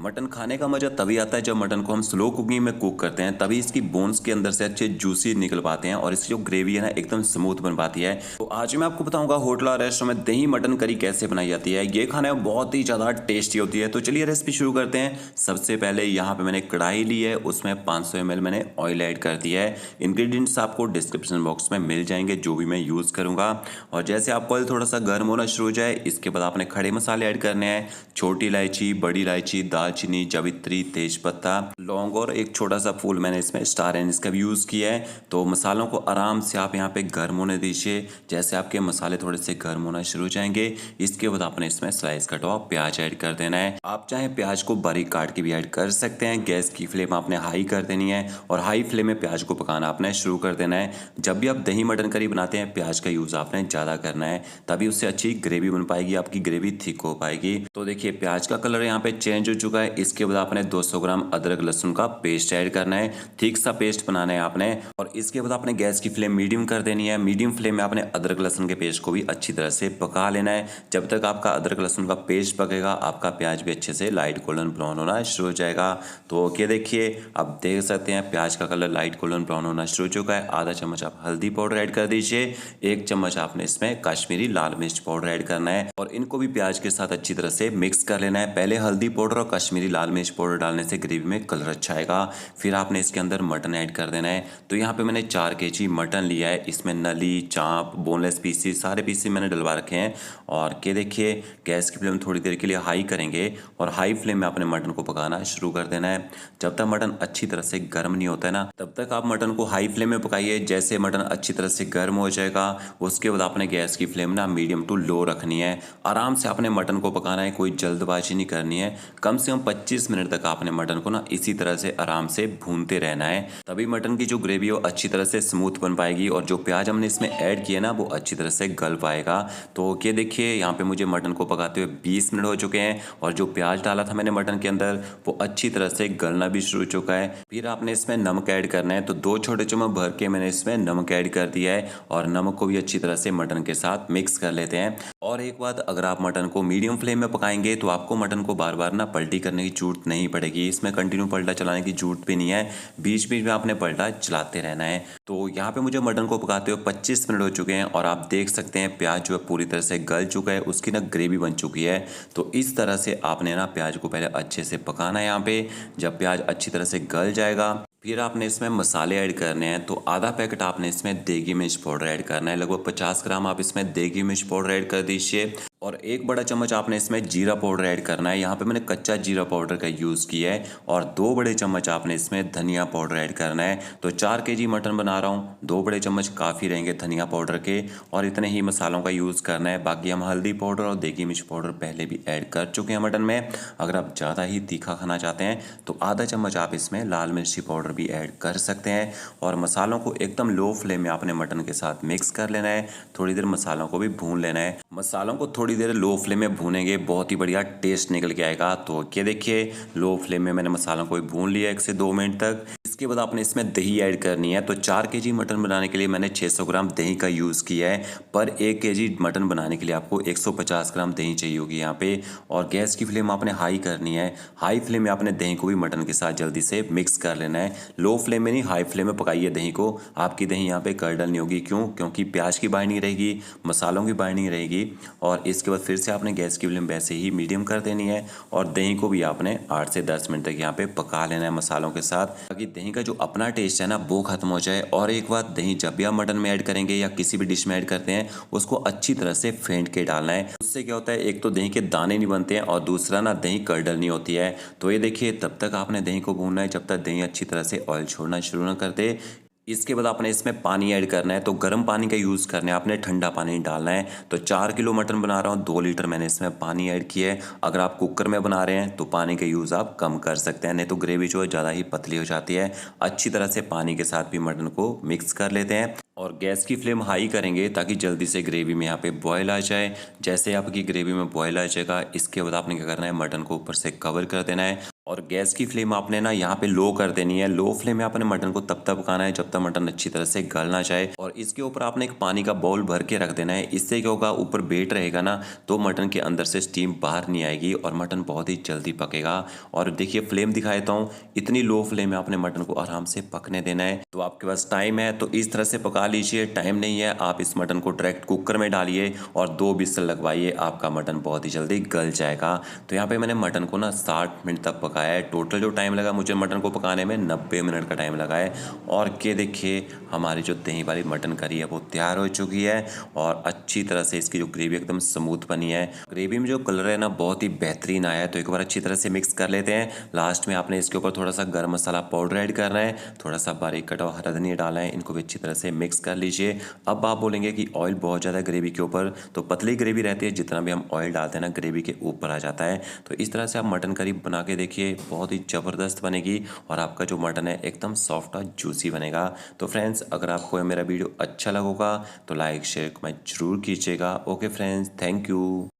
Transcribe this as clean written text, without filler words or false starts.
Mutton खाने का मज़ा तभी आता है जब मटन को हम स्लो कुकिंग में कुक करते हैं, तभी इसकी बोन्स के अंदर से अच्छे जूसी निकल पाते हैं और इसकी जो ग्रेवी है ना एकदम स्मूथ बन पाती है। तो आज मैं आपको बताऊंगा होटल और रेस्टोरेंट में दही मटन करी कैसे बनाई जाती है। ये खाने में बहुत ही ज़्यादा टेस्टी होती है। तो चलिए रेसिपी शुरू करते हैं। सबसे पहले यहाँ पे मैंने कढ़ाई ली है, उसमें 500 ml मैंने ऑयल ऐड कर दिया है। इंग्रेडिएंट्स आपको डिस्क्रिप्शन बॉक्स में मिल जाएंगे जो भी मैं यूज़ करूँगा। और जैसे आपको ऑयल थोड़ा सा गर्म होना शुरू हो जाए, इसके बाद आपने खड़े मसाले ऐड करने हैं। छोटी इलायची, बड़ी इलायची, दालचीनी, जावित्री, तेजपत्ता, लौंग और एक छोटा सा फूल मैंने इसमें स्टार एनिस का भी यूज़ किया है। तो मसालों को आराम से आप यहाँ पे गर्म होने दीजिए। जैसे आपके मसाले थोड़े से गर्म होना शुरू हो जाएंगे, इसके बाद आपने इसमें स्लाइस कटा हुआ प्याज ऐड कर देना है। आप चाहे प्याज को बारीक काट के भी ऐड कर सकते हैं। गैस की फ्लेम आपने हाई कर देनी है और हाई फ्लेम में प्याज को पकाना आपने शुरू कर देना है। जब भी आप दही मटन करी बनाते हैं, प्याज का यूज़ आपने ज़्यादा करना है, तभी उससे अच्छी ग्रेवी बन पाएगी, आपकी ग्रेवी थिक हो पाएगी। तो देखिए प्याज का कलर यहाँ पे चेंज हो चुका है। इसके बाद आपने 200 ग्राम अदरक लहसुन का पेस्ट ऐड करना है। ठीक सा पेस्ट बनाना है आपने। और इसके बाद आपने गैस की फ्लेम मीडियम कर देनी है। मीडियम फ्लेम में आपने अदरक लहसुन के पेस्ट को भी अच्छी तरह से पका लेना है। जब तक आपका अदरक लहसुन का पेस्ट पकेगा, आपका प्याज भी अच्छे से लाइट गोल्डन ब्राउन होना शुरू हो जाएगा। तो ओके, देखिए आप देख सकते हैं प्याज का कलर लाइट गोल्डन ब्राउन होना शुरू हो चुका है। आधा चम्मच आप हल्दी पाउडर ऐड कर दीजिए। 1 चम्मच आपने इसमें कश्मीरी लाल मिर्च पाउडर ऐड करना है और इनको भी प्याज के साथ अच्छी तरह से मिक्स कर लेना है। पहले हल्दी पाउडर और कश्मीरी लाल मिर्च पाउडर डालने से ग्रेवी में कलर अच्छा आएगा। फिर आपने इसके अंदर मटन ऐड कर देना है। तो यहाँ पे मैंने 4 kg मटन लिया है। इसमें नली, चाँप, बोनलेस पीसीस, सारे पीसीस मैंने डलवा रखे हैं। और के देखिए गैस की फ्लेम थोड़ी देर के लिए हाई करेंगे और हाई फ्लेम में आपने मटन को पकाना शुरू कर देना है। जब तक मटन अच्छी तरह से गर्म नहीं होता है ना, तब तक आप मटन को हाई फ्लेम में पकाइए। जैसे मटन अच्छी तरह से गर्म हो जाएगा, उसके बाद आपने गैस की फ्लेम ना मीडियम टू लो रखनी है। आराम से आपने मटन को पकाना है, कोई जल्दबाजी नहीं करनी है। कम से कम 25 मिनट तक आपने मटन को ना इसी तरह से आराम से भूनते रहना है, तभी मटन की जो ग्रेवी है वो अच्छी तरह से स्मूथ बन पाएगी और जो प्याज हमने इसमें ऐड किया ना वो अच्छी तरह से गल पाएगा। तो ये देखिए यहाँ पे मुझे मटन को पकाते हुए 20 मिनट हो चुके हैं और जो प्याज डाला था मैंने मटन के अंदर वो अच्छी तरह से गलना भी शुरू हो चुका है। फिर आपने इसमें नमक ऐड करना है। तो 2 छोटे चम्मच भर के मैंने इसमें नमक ऐड कर दिया है और नमक को भी अच्छी तरह से मटन के साथ मिक्स कर लेते हैं। और एक बात, अगर आप मटन को मीडियम फ्लेम में पकाएंगे तो आपको मटन को बार बार ना पलटी करने की जरूरत नहीं पड़ेगी। इसमें कंटिन्यू पलटा चलाने की जरूरत भी नहीं है, बीच बीच में आपने पलटा चलाते रहना है। तो यहाँ पे मुझे मटन को पकाते हुए 25 मिनट हो चुके हैं और आप देख सकते हैं प्याज जो है पूरी तरह से गल चुका है, उसकी ना ग्रेवी बन चुकी है। तो इस तरह से आपने ना प्याज को पहले अच्छे से पकाना है। यहाँ पे जब प्याज अच्छी तरह से गल जाएगा, फिर आपने इसमें मसाले ऐड करने हैं। तो आधा पैकेट आपने इसमें देगी मिर्च पाउडर ऐड करना है। लगभग 50 ग्राम आप इसमें देगी मिर्च पाउडर ऐड कर दीजिए और 1 बड़ा चम्मच आपने इसमें जीरा पाउडर ऐड करना है। यहाँ पे मैंने कच्चा जीरा पाउडर का यूज़ किया है। और 2 बड़े चम्मच आपने इसमें धनिया पाउडर ऐड करना है। तो 4 kg मटन बना रहा हूँ, 2 बड़े चम्मच काफ़ी रहेंगे धनिया पाउडर के और इतने ही मसालों का यूज़ करना है। बाकी हम हल्दी पाउडर और देगी मिर्च पाउडर पहले भी ऐड कर चुके हैं मटन में। अगर आप ज़्यादा ही तीखा खाना चाहते हैं तो आधा चम्मच आप इसमें लाल मिर्ची पाउडर भी ऐड कर सकते हैं। और मसालों को एकदम लो फ्लेम में आपने मटन के साथ मिक्स कर लेना है। थोड़ी देर मसालों को भी भून लेना है। मसालों को थोड़ी देर लो फ्लेम में भूनेंगे, बहुत ही बढ़िया टेस्ट निकल के आएगा। तो ये देखिए लो फ्लेम में मैंने मसालों को भी भून लिया 1 से 2 मिनट तक। इसके बाद आपने इसमें दही ऐड करनी है। तो 4 kg मटन बनाने के लिए मैंने 600 ग्राम दही का यूज़ किया है। पर 1 kg मटन बनाने के लिए आपको 150 ग्राम दही चाहिए होगी यहाँ पे। और गैस की फ्लेम आपने हाई करनी है। हाई फ्लेम में आपने दही को भी मटन के साथ जल्दी से मिक्स कर लेना है। लो फ्लेम में नहीं, हाई फ्लेम में पकाइए दही को। आपकी दही यहाँ पे कर्डल नहीं होगी। क्यों? क्योंकि प्याज की बाइंडिंग रहेगी, मसालों की बाइंडिंग रहेगी। और इसके बाद फिर से आपने गैस की फ्लेम वैसे ही मीडियम कर देनी है और दही को भी आपने 8 से 10 मिनट तक यहाँ पे पका लेना है मसालों के साथ, ताकि दही का जो अपना टेस्ट है ना वो खत्म हो जाए। और एक बात, दही जब भी आप मटन में ऐड करेंगे या किसी भी डिश में ऐड करते हैं, उसको अच्छी तरह से फेंट के डालना है। उससे क्या होता है, एक तो दही के दाने नहीं बनते हैं और दूसरा ना दही कर्डल नहीं होती है। तो ये देखिए तब तक आपने दही को भूनना है जब तक दही अच्छी तरह से ऑयल छोड़ना शुरू ना कर दे। इसके बाद आपने इसमें पानी ऐड करना है। तो गर्म पानी का यूज़ करना है, आपने ठंडा पानी डालना है। तो 4 किलो मटन बना रहा हूँ, 2 लीटर मैंने इसमें पानी ऐड किया है। अगर आप कुकर में बना रहे हैं तो पानी का यूज़ आप कम कर सकते हैं, नहीं तो ग्रेवी जो है ज़्यादा ही पतली हो जाती है। अच्छी तरह से पानी के साथ भी मटन को मिक्स कर लेते हैं और गैस की फ्लेम हाई करेंगे ताकि जल्दी से ग्रेवी में यहाँ पे बॉयल आ जाए। जैसे आपकी ग्रेवी में बॉयल आ जाएगा, इसके बाद आपने क्या करना है, मटन को ऊपर से कवर कर देना है और गैस की फ्लेम आपने ना यहाँ पे लो कर देनी है। लो फ्लेम में आपने मटन को तब तक पकाना है जब तक मटन अच्छी तरह से गल ना जाए। और इसके ऊपर आपने एक पानी का बाउल भर के रख देना है। इससे क्या होगा, ऊपर वेट रहेगा ना तो मटन के अंदर से स्टीम बाहर नहीं आएगी और मटन बहुत ही जल्दी पकेगा। और देखिए फ्लेम दिखा देता हूँ, इतनी लो फ्लेम में आपने मटन को आराम से पकने देना है। तो आपके पास टाइम है तो इस तरह से पका लीजिए। टाइम नहीं है, आप इस मटन को डायरेक्ट कुकर में डालिए और 2 विसल लगवाइए, आपका मटन बहुत ही जल्दी गल जाएगा। तो यहाँ पे मैंने मटन को ना 60 मिनट तक पकाया है। टोटल जो टाइम लगा मुझे मटन को पकाने में 90 मिनट का टाइम लगा है। और ये देखिए हमारी जो दही वाली मटन करी है वो तैयार हो चुकी है और अच्छी तरह से इसकी जो ग्रेवी एकदम स्मूथ बनी है। ग्रेवी में जो कलर है ना बहुत ही बेहतरीन आया है। तो एक बार अच्छी तरह से मिक्स कर लेते हैं। लास्ट में आपने इसके ऊपर थोड़ा सा गर्म मसाला पाउडर ऐड करना है, थोड़ा सा बारीक कटा हुआ हरा धनिया डालना है। इनको भी अच्छी तरह से मिक्स कर लीजिए। अब आप बोलेंगे कि ऑयल बहुत ज़्यादा ग्रेवी के ऊपर, तो पतली ग्रेवी रहती है, जितना भी हम ऑयल डालते हैं ना ग्रेवी के ऊपर आ जाता है। तो इस तरह से आप मटन करी बना के देखिए, बहुत ही ज़बरदस्त बनेगी और आपका जो मटन है एकदम सॉफ्ट और जूसी बनेगा। तो फ्रेंड्स, अगर आपको मेरा वीडियो अच्छा लगा होगा तो लाइक शेयर कमेंट जरूर कीजिएगा। Okay friends, thank you.